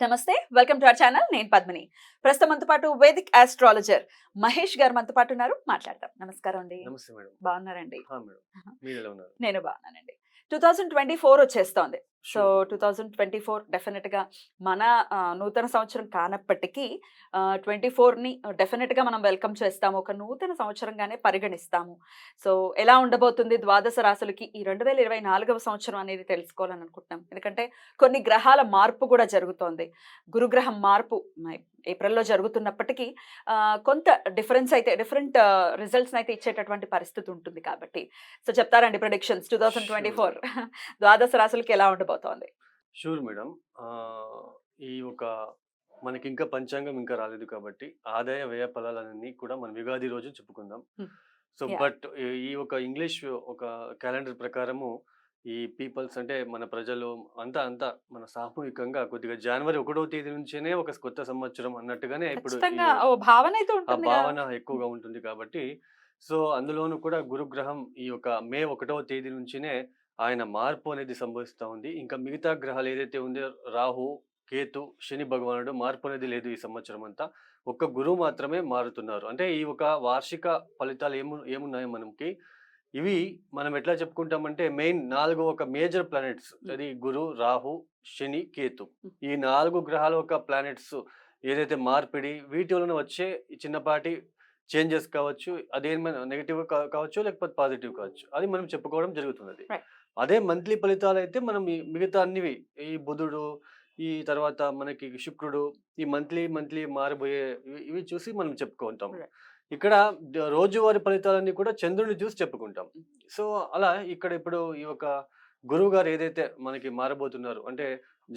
నమస్తే, welcome to our channel. నేను పద్మిని. ప్రస్తుతం మనతో పాటు వేదిక్ ఆస్ట్రాలజర్ మహేష్ గారు మనతో పాటు ఉన్నారు. మాట్లాడదాం. నమస్కారం అండి. నమస్తే మేడం. బాగున్నారండి? మేడం. మీరెలా ఉన్నారు? నేను బాగున్నానండి. 2024 వచ్చేస్తోంది. So, sure. 2024 డెఫినిట్‌గా మన నూతన సంవత్సరం కానప్పటికీ 24ని డెఫినిట్‌గా మనం వెల్కమ్ చేస్తాము. ఒక నూతన సంవత్సరంగానే పరిగణిస్తాము. సో, ఎలా ఉండబోతుంది ద్వాదశ రాశులకి ఈ 2024వ సంవత్సరం అనేది తెలుసుకోవాలని అనుకుంటున్నాం. ఎందుకంటే కొన్ని గ్రహాల మార్పు కూడా జరుగుతోంది. గురుగ్రహం మార్పు ఏప్రిల్‌లో జరుగుతున్నప్పటికీ కొంత డిఫరెంట్ రిజల్ట్స్‌నైతే ఇచ్చేటటువంటి పరిస్థితి ఉంటుంది కాబట్టి. సో, చెప్తారండి ప్రిడిక్షన్స్ 2024 ద్వాదశ రాశులకి ఎలా ఉండబోతోంది? Sure madam. ఈ ఒక మనకింకా పంచాంగం ఇంకా రాలేదు కాబట్టి ఆదాయ వ్యయ ఫలాలన్నీ కూడా మనం యుగాది రోజు చెప్పుకుందాం. హ్మ్. So, yeah! బట్ ఈ ఒక ఇంగ్లీష్ ఒక క్యాలెండర్ ప్రకారము ఈ పీపుల్స్ అంటే మన ప్రజలు అంతా మన సామూహికంగా కొద్దిగా జనవరి 1వ తేదీ నుంచేనే ఒక కొత్త సంవత్సరం అన్నట్టుగానే ఇప్పుడు ఈ ఖచ్చితంగా భావనైతే ఆ ఉంటుందిగా. భావన ఎక్కువగా ఉంటుంది కాబట్టి, సో, అందులోనూ కూడా గురుగ్రహం ఈ యొక్క మే 1వ తేదీ నుంచినే ఆయన మార్పు అనేది సంభవిస్తా ఉంది. ఇంకా మిగతా గ్రహాలు ఏదైతే ఉందో రాహు, కేతు, శని భగవానుడు మార్పు అనేది లేదు ఈ సంవత్సరం అంతా. ఒక్క గురువు మాత్రమే మారుతున్నారు. అంటే ఈ ఒక వార్షిక ఫలితాలు ఏమున్నాయో మనకి, ఇవి మనం ఎట్లా చెప్పుకుంటామంటే మెయిన్ 4 ఒక మేజర్ ప్లానెట్స్. హ్మ్. అది గురు, రాహు, శని, కేతు. ఈ 4 గ్రహాల ఒక ప్లానెట్స్ ఏదైతే మార్పిడి వీటి వలన వచ్చే ఈ చిన్నపాటి చేంజెస్ కావచ్చు. అదేమైనా నెగెటివ్ కావచ్చు, లేకపోతే పాజిటివ్ కావచ్చు. అది మనం చెప్పుకోవడం జరుగుతున్నది. రైట్. అదే మంత్లీ ఫలితాలైతే మనం ఈ మిగతా అన్నివి ఈ బుధుడు, ఈ తర్వాత మనకి శుక్రుడు, ఈ మంత్లీ మారబోయే ఇవి చూసి మనం చెప్పుకుంటాం. రైట్. ఇక్కడ రోజువారీ ఫలితాలన్నీ కూడా చంద్రుడిని చూసి చెప్పుకుంటాం. సో, అలా ఇక్కడ ఇప్పుడు ఈ యొక్క గురువుగారు ఏదైతే మనకి మారబోతున్నారు అంటే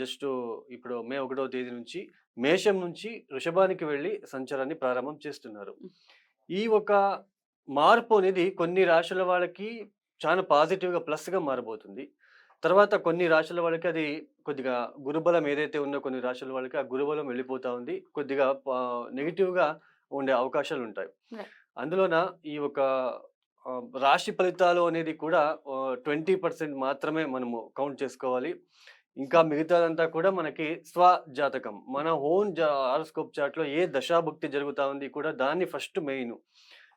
జస్టు ఇప్పుడు మే 1వ తేదీ నుంచి మేషం నుంచి వృషభానికి వెళ్లి సంచారాన్ని ప్రారంభం చేస్తున్నారు. హ్మ్. ఈ ఒక మార్పు అనేది కొన్ని రాశుల వాళ్ళకి చాలా పాజిటివ్‌గా ప్లస్‌గా మారబోతుంది. తర్వాత కొన్ని రాశుల వాళ్ళకి అది కొద్దిగా గురుబలం ఏదైతే ఉందో కొన్ని రాశుల వాళ్ళకి ఆ గురుబలం వెళ్ళిపోతా ఉంది. కొద్దిగా నెగెటివ్‌గా ఉండే అవకాశాలుంటాయి. రైట్. అందులోన ఈ ఒక రాశి ఫలితాలు అనేది కూడా 20% మాత్రమే మనము కౌంట్ చేసుకోవాలి. ఇంకా మిగతాదంతా కూడా మనకి జాతకం. మన ఓన్ హారోస్కోప్ చార్ట్‌లో ఏ దశాభుక్తి జరుగుతా ఉంది కూడా దాన్ని ఫస్ట్ మెయిను.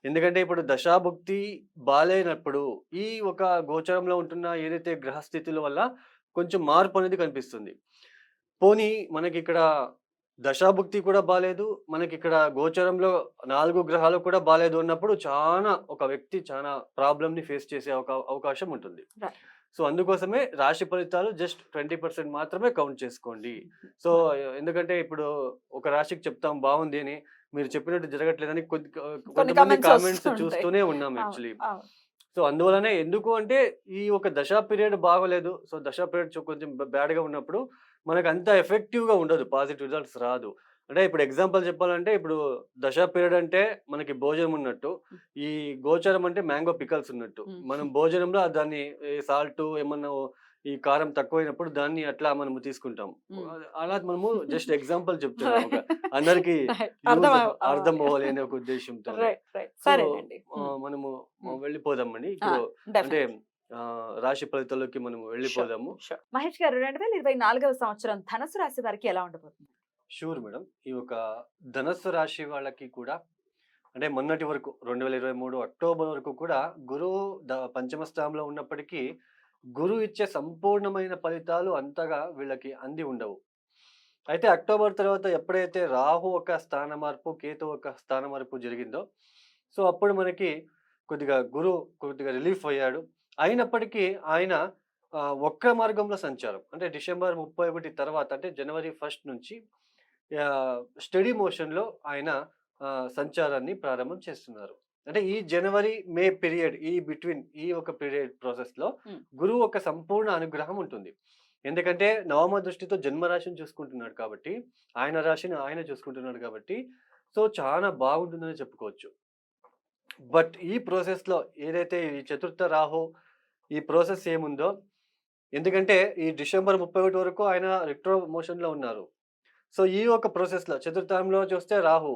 ఎందుకంటే ఇప్పుడు దశాభుక్తి బాలేనప్పుడు ఈ ఒక గోచరంలో ఉంటున్న ఏదైతే గ్రహస్థితుల వల్ల కొంచెం మార్పనేది కనిపిస్తుంది. పోనీ మనకిక్కడ దశాభుక్తి కూడా బాలేదు. మనకిక్కడ గోచరంలో 4 గ్రహాలు కూడా బాలేదు అన్నప్పుడు ఒక వ్యక్తి చానా ప్రాబ్లమ్‌ని ఫేస్ చేసే అవకాశం ఉంటుంది. రైట్. సో, అందుకోసమే రాశి ఫలితాలు జస్ట్ 20% మాత్రమే కౌంట్ చేసుకోండి. సో, ఎందుకంటే ఇప్పుడు ఒక రాశికి చెప్తాం బావుంది అని. మీరు చెప్పినట్టు జరగట్లేదని కొన్ని కొంతమంది కామెంట్స్ కామెంట్స్ వస్తుంటాయి. చూస్తూనే ఉన్నాం అవును. యాక్చువల్లీ. అవును. సో, అందువలనే ఎందుకు అంటే ఈ ఒక దశా పీరియడ్ బాగోలేదు. సో, దశా పీరియడ్ కొంచెం బ్యాడ్‌గా ఉన్నప్పుడు మనకంత ఎఫెక్టివ్‌గా ఉండదు. పాజిటివ్ రిజల్ట్స్ రాదు. అంటే ఇప్పుడు ఎగ్జాంపుల్ చెప్పాలంటే ఇప్పుడు దశా పీరియడ్ అంటే మనకి భోజనం ఉన్నట్టు. హ్మ్. ఈ గోచారం అంటే మ్యాంగో పికల్స్ ఉన్నట్టు. మనం హ్మ్. భోజనంలో దాన్ని ఈ సాల్టు ఏమన్నా ఈ కారం తక్కువైనప్పుడు దాన్ని అట్లా మనము తీసుకుంటాం. హ్మ్. అలా మనము జస్ట్ ఎగ్జాంపుల్ చెప్తున్నాం. ఒక రైట్. అందరికి రైట్. యూజ్ అర్థం అవ్వాలి. అవ్వాలి అనే ఒక ఉద్దేశ్యంతోనే. రైట్. రైట్. సో, సరేనండి. హ్మ్. మనము హ్మ్. వెళ్ళిపోదామండి. ఆ! ఇప్పుడు అంటే డెఫినెట్‌లీ. రాశి ఫలితాల్లోకి మనం షూర్. వెళ్ళిపోదాము. షూర్. మహేష్ గారు 2024వ సంవత్సరం ధనుసు రాశి వారికి ఎలా ఉండబోతుంది? Sure madam. ఈ ఒక ధనస్సు రాశి వాళ్ళకి కూడా అంటే మొన్నటి వరకు 2023 అక్టోబర్ వరకు కూడా గురువు పంచమ స్థానంలో ఉన్నప్పటికీ, గురువు ఇచ్చే సంపూర్ణమైన ఫలితాలు అంతగా వీళ్ళకి అంది ఉండవు. అయితే అక్టోబర్ తర్వాత ఎప్పుడైతే రాహు ఒక స్థాన మార్పు, కేతు ఒక స్థాన మార్పు జరిగిందో, సో, అప్పుడు మనకి కొద్దిగా రిలీఫ్ అయ్యాడు. అయినప్పటికీ ఆయన వక్ర మార్గంలో సంచారం. అంటే డిసెంబర్ 31 తర్వాత అంటే జనవరి 1 నుంచి స్టడీ మోషన్‌లో ఆయన సంచారాన్ని ప్రారంభం చేస్తున్నారు. అంటే ఈ జనవరి, మే పీరియడ్ ఈ బిట్వీన్ ఈ ఒక పీరియడ్ ప్రాసెస్‌లో హ్మ్. గురువు ఒక సంపూర్ణ అనుగ్రహం ఉంటుంది. ఎందుకంటే నవమ దృష్టితో జన్మరాశిని చూసుకుంటున్నాడు కాబట్టి, ఆయన రాశిని ఆయన చూసుకుంటున్నాడు కాబట్టి, సో, చానా బాగుంటుందనే చెప్పుకోవచ్చు. బట్ ఈ ప్రాసెస్‌లో ఏదైతే ఈ చతుర్థ రాహు ఈ ప్రాసెస్ ఏముందో ఎందుకంటే ఈ డిసెంబర్ 31 వరకు ఆయన రెట్రో మోషన్‌లో ఉన్నారు. సో, ఈ ఒక ప్రాసెస్‌లో చతుర్థంలో చూస్తే రాహు.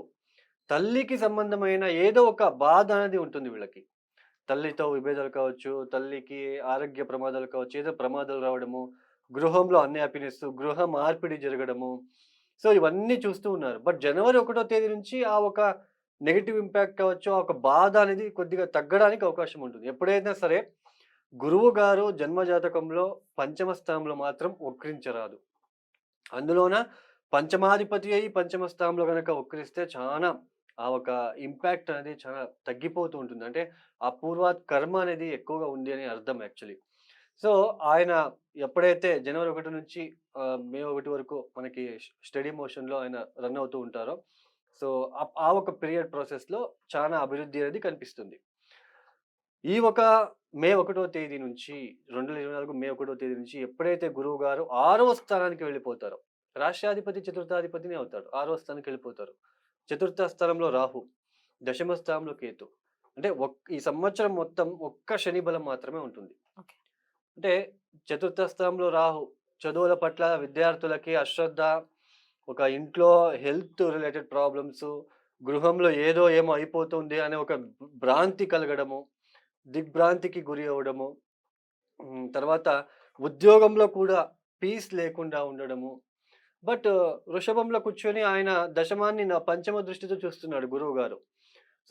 తల్లికి సంబంధమైన ఏదో ఒక బాధ అనేది ఉంటుంది వీళ్ళకి. తల్లితో విభేదాలు కావచ్చు, తల్లికి ఆరోగ్య ప్రమాదాలు కావచ్చు, ఏదో ప్రమాదాలు రావడము, గృహంలో అన్‌హ్యాపీనెస్, గృహ మార్పిడి జరగడము. సో ఇవన్నీ చూస్తూ ఉన్నారు. బట్ జనవరి 1వ తేదీ నుంచి ఆ ఒక నెగెటివ్ ఇంపాక్ట్ కావచ్చు, ఆ ఒక బాధ అనేది కొద్దిగా తగ్గడానికి అవకాశం ఉంటుంది. ఎప్పుడైనా సరే గురువు గారు జన్మ జాతకంలో పంచమ స్థానంలో మాత్రం వక్రించరాదు. అందులోన పంచమాధిపతి అయ్యి పంచమ స్థానంలో గనక వక్రిస్తే చానా ఆ ఒక ఇంపాక్ట్ అనేది చాలా తగ్గిపోతూ ఉంటుంది. అంటే ఆ పూర్వాత్ కర్మ అనేది ఎక్కువగా ఉంది అని అర్థం యాక్చువల్లీ. సో, ఆయన ఎప్పుడైతే జనవరి 1 నుంచి మే 1 వరకు మనకి స్టడీ మోషన్‌లో ఆయన రన్ అవుతూ ఉంటారో, సో, ఆ ఒక పీరియడ్ ప్రాసెస్‌లో చానా అభివృద్ధి అనేది కనిపిస్తుంది. ఈ ఒక మే 1 తేదీ నుంచి 2024 మే 1 తేదీ నుంచి ఎప్పుడైతే గురువుగారు 6వ స్థానానికి వెళ్ళిపోతారో, రాష్ట్రాధిపతి చతుర్థాధిపతినే అవుతాడు. 6వ స్థానానికెళ్ళిపోతారు. చతుర్థ స్థానంలో రాహు, దశమ స్థానంలో కేతు. అంటే ఈ సంవత్సరం మొత్తం ఒక్క శని బలం మాత్రమే ఉంటుంది. ఓకే. అంటే చతుర్థ స్థానంలో రాహు చదువుల పట్ల విద్యార్థులకి అశ్రద్ధ, ఒక ఇంట్లో హెల్త్ రిలేటెడ్ ప్రాబ్లమ్స్, గృహంలో ఏదో ఏమో అయిపోతుంది అనే ఒక భ్రాంతి కలగడము, దిగ్భ్రాంతికి గురి అవ్వడము, తర్వాత ఉద్యోగంలో కూడా పీస్ లేకుండా ఉండడము. బట్ వృషభంలో కూర్చొని ఆయన దశమాన్ని పంచమ దృష్టితో చూస్తున్నాడు గురువుగారు.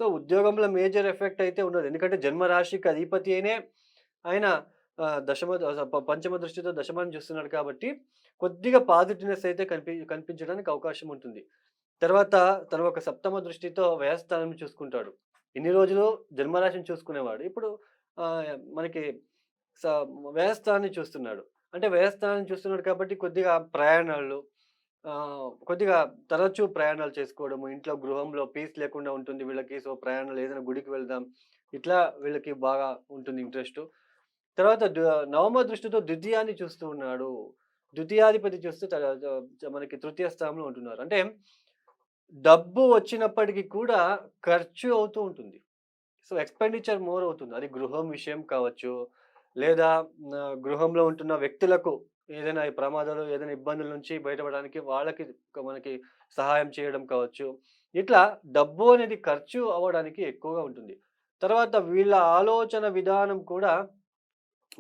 సో, ఉద్యోగంలో మేజర్ ఎఫెక్ట్ అయితే ఉండదు. ఎందుకంటే జన్మరాశికి అధిపతి అయినే ఆయన దశమ పంచమ దృష్టితో దశమాన్ని చూస్తున్నాడు కాబట్టి కొద్దిగా పాజిటివ్‌నెస్ అయితే కనిపించడానికి అవకాశం ఉంటుంది. తర్వాత తను ఒక సప్తమ దృష్టితో వ్యయస్థానం చూసుకుంటాడు. ఇన్ని రోజులు జన్మరాశిని చూసుకునేవాడు. ఇప్పుడు మనకి స వ్యయస్థానాన్ని చూస్తున్నాడు. అంటే వ్యయస్థానాన్ని చూస్తున్నాడు కాబట్టి కొద్దిగా ప్రయాణాలు, కొద్దిగా తరచూ ప్రయాణాలు చేసుకోవడము, ఇంట్లో గృహంలో పీస్ లేకుండా ఉంటుంది వీళ్ళకి. సో, ప్రయాణాలు ఏదైనా గుడికి వెళ్దాం, ఇట్లా వీళ్ళకి బాగా ఉంటుంది ఇంట్రెస్టు. తర్వాత నవమ దృష్టితో ద్వితీయాన్ని చూస్తూ ఉన్నాడు. ద్వితీయాధిపతి చూస్తే మనకి తృతీయ స్థానంలో ఉంటున్నారు. అంటే డబ్బు వచ్చినప్పటికి కూడా ఖర్చు అవుతూ ఉంటుంది. సో, ఎక్స్‌పెండిచర్ మోర్ అవుతుంది. అది గృహం విషయం కావచ్చు, లేదా గృహంలో ఉంటున్న వ్యక్తులకు ఏదైనా ఈ ప్రమాదాలు, ఏదైనా ఇబ్బందుల నుంచి బయటపడడానికి వాళ్ళకి మనకి సహాయం చేయడం కావచ్చు. ఇట్లా డబ్బు అనేది ఖర్చు అవ్వడానికి ఎక్కువగా ఉంటుంది. తర్వాత వీళ్ళ ఆలోచన విధానం కూడా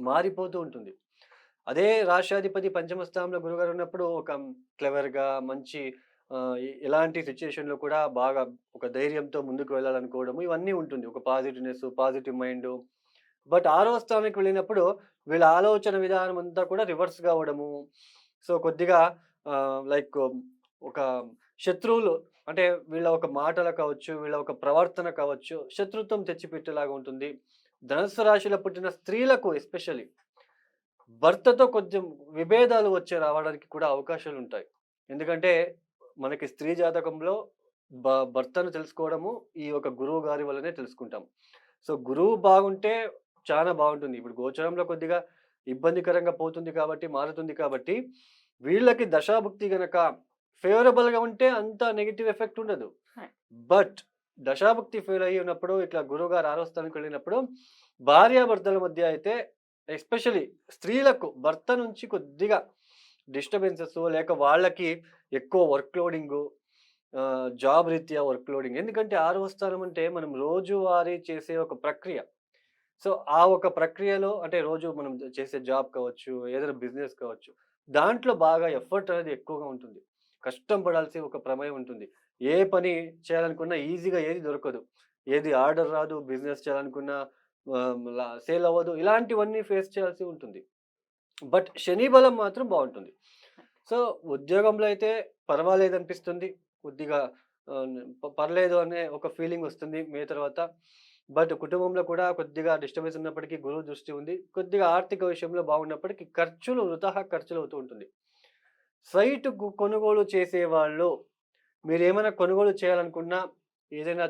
మారిపోతూ ఉంటుంది. అదే రాష్ట్రాధిపతి పంచమ స్థానంలో గురువుగారు ఉన్నప్పుడు ఒక క్లెవర్‌గా మంచి ఎలాంటి సిట్యుయేషన్‌లో కూడా బాగా ఒక ధైర్యంతో ముందుకు వెళ్ళాలనుకోవడము ఇవన్నీ ఉంటుంది. ఒక పాజిటివ్‌నెస్, పాజిటివ్ మైండు. బట్ 6వ స్థానానికి వెళ్ళినప్పుడు వీళ్ళ ఆలోచన విధానం అంతా కూడా రివర్స్‌గా అవ్వడము. సో, కొద్దిగా లైక్ ఒక శత్రువులు అంటే వీళ్ళ ఒక మాటలు కావచ్చు, వీళ్ళ ఒక ప్రవర్తన కావచ్చు, శత్రుత్వం తెచ్చిపెట్టేలాగా ఉంటుంది. ధనుస్సు రాశిలో పుట్టిన స్త్రీలకు ఎస్పెషల్లీ భర్తతో కొంచెం విభేదాలు రావడానికి కూడా అవకాశాలుంటాయి. ఎందుకంటే మనకి స్త్రీ జాతకంలో భర్తను తెలుసుకోవడము ఈ యొక్క గురువు గారి వల్లనే తెలుసుకుంటాం. సో, గురువు బాగుంటే చానా బావుంటుంది. ఇప్పుడు గోచరంలో కొద్దిగా ఇబ్బందికరంగా పోతుంది కాబట్టి, మారుతుంది కాబట్టి, వీళ్ళకి దశాభుక్తి గనక ఫేవరబుల్‌గా ఉంటే అంత నెగెటివ్ ఎఫెక్ట్ ఉండదు. రైట్. బట్ దశాభుక్తి ఫెయిల్ అయ్యి ఉన్నప్పుడు ఇట్లా గురువుగారు 6వ స్థానానికి వెళ్ళినప్పుడు భార్యాభర్తల మధ్య అయితే ఎస్పెషల్లీ స్త్రీలకు భర్త నుంచి కొద్దిగా డిస్టర్బెన్సెస్ లేక వాళ్ళకి ఎక్కువ వర్క్ లోడింగు, జాబ్ రీత్యా వర్క్ లోడింగ్. ఎందుకంటే 6వ స్థానం అంటే మనం రోజువారీ చేసే ఒక ప్రక్రియ. సో, ఆ ఒక ప్రక్రియలో అంటే రోజు మనం చేసే జాబ్ కావచ్చు, ఏదైనా బిజినెస్ కావచ్చు. దాంట్లో బాగా ఎఫర్ట్ అనేది ఎక్కువగా ఉంటుంది. కష్టం పడాల్సిన ఒక ప్రమేయం ఉంటుంది. ఏ పని చేయాలనుకున్నా ఈజీగా ఏది దొరకదు. ఏది ఆర్డర్ రాదు. బిజినెస్ చేయాలనుకున్నా సేల్ అవ్వదు. ఇలాంటివన్నీ ఫేస్ చేయాల్సి ఉంటుంది. బట్ శని బలం మాత్రం బావుంటుంది. సో, ఉద్యోగంలో అయితే పర్వాలేదనిపిస్తుంది. కొద్దిగా పర్లేదు అనే ఒక ఫీలింగ్ వస్తుంది మే తర్వాత. బట్ కుటుంబంలో కూడా కొద్దిగా డిస్టర్బెన్స్ ఉన్నప్పటికీ గురువు దృష్టి ఉంది. కొద్దిగా ఆర్థిక విషయంలో బాగున్నప్పటికీ ఖర్చులు వృథాగా ఖర్చులవుతూ ఉంటుంది. సైట్ కొనుగోలు చేసేవాళ్ళు మీరేమైనా కొనుగోలు చేయాలనుకున్నా, ఏదైనా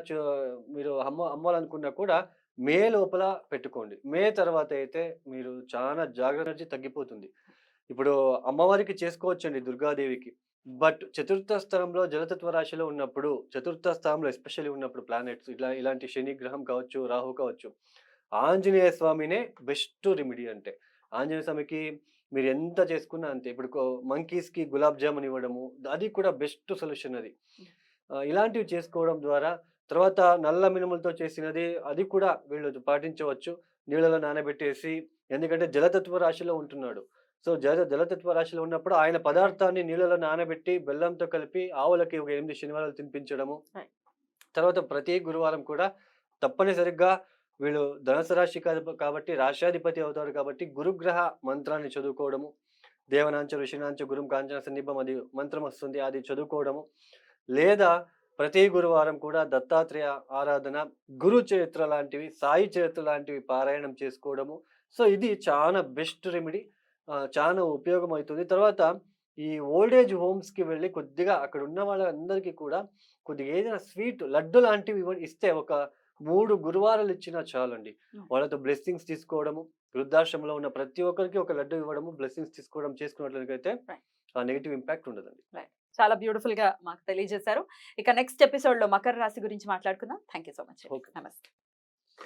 మీరు అమ్మాలనుకున్నా కూడా మే లోపల పెట్టుకోండి. మే తర్వాత అయితే మీరు చాలా జాగ్రత్త తగ్గిపోతుంది. ఇప్పుడు అమ్మవారికి చేసుకోవచ్చండి దుర్గాదేవికి. బట్ చతుర్థ స్థానంలో జలతత్వ రాశిలో ఉన్నప్పుడు, చతుర్థ స్థానంలో ఎస్పెషల్లీ ఉన్నప్పుడు ప్లానెట్స్ ఇలాంటి శని గ్రహం కావచ్చు, రాహు కావచ్చు. ఆంజనేయ స్వామినే బెస్ట్ రెమెడీ అంటే. ఆంజనేయ స్వామికి మీరు ఎంత చేసుకున్నా అంతే. ఇప్పుడు మంకీస్‌కి గులాబ్ జామున్ ఇవ్వడము, అది కూడా బెస్ట్ సొల్యూషన్ అది. ఇలాంటివి చేసుకోవడం ద్వారా తర్వాత నల్ల మినుములతో చేసినది అది కూడా వీళ్ళు పాటించవచ్చు. నీళ్ళలో నానబెట్టేసి ఎందుకంటే జలతత్వ రాశిలో ఉంటున్నాడు. సో జలతత్వ రాశిలో ఉన్నప్పుడు ఆయన పదార్థాన్ని నీళ్ళలో నానబెట్టి బెల్లంతో కలిపి ఆవులకి ఒక 8 శనివారాలు తినిపించడము. Right. తర్వాత ప్రతి గురువారం కూడా తప్పనిసరిగా వీళ్ళు ధనుసు రాశి కాబట్టి రాశ్యాధిపతి అవుతాడు కాబట్టి గురుగ్రహ మంత్రాన్ని చదువుకోవడము. దేవనాంచ ఋషినాంచ గురుం కాంచన సన్నిభం అది మంత్రం వస్తుంది, అది చదువుకోవడము. లేదా ప్రతి గురువారం కూడా దత్తాత్రేయ ఆరాధన, గురు చరిత్ర లాంటివి, సాయి చరిత్ర లాంటివి పారాయణం చేసుకోవడము. సో ఇది చాలా బెస్ట్ రెమెడీ. చాలా ఉపయోగం అవుతుంది. తర్వాత ఈ ఓల్డ్ ఏజ్ హోమ్స్‌కి వెళ్ళి కొద్దిగా అక్కడ ఉన్న వాళ్ళందరికీ కూడా కొద్దిగా ఏదైనా స్వీట్ లడ్డు లాంటివి ఇస్తే ఒక 3 గురువారాలు ఇచ్చినా చాలండి. హ్మ్. వాళ్ళతో బ్లెస్సింగ్స్ తీసుకోవడము, వృద్ధాశ్రమంలో ఉన్న ప్రతి ఒక్కరికి ఒక లడ్డు ఇవ్వడము, బ్లెస్సింగ్స్ తీసుకోవడం చేసుకున్నట్లయితే Right. ఆ నెగెటివ్ ఇంపాక్ట్ ఉండదండి. చాలా బ్యూటిఫుల్ గా మాకు తెలియజేశారు. ఇక నెక్స్ట్ ఎపిసోడ్ లో మకర రాశి గురించి మాట్లాడుకుందాం. Thank you so much. Okay. నమస్తే.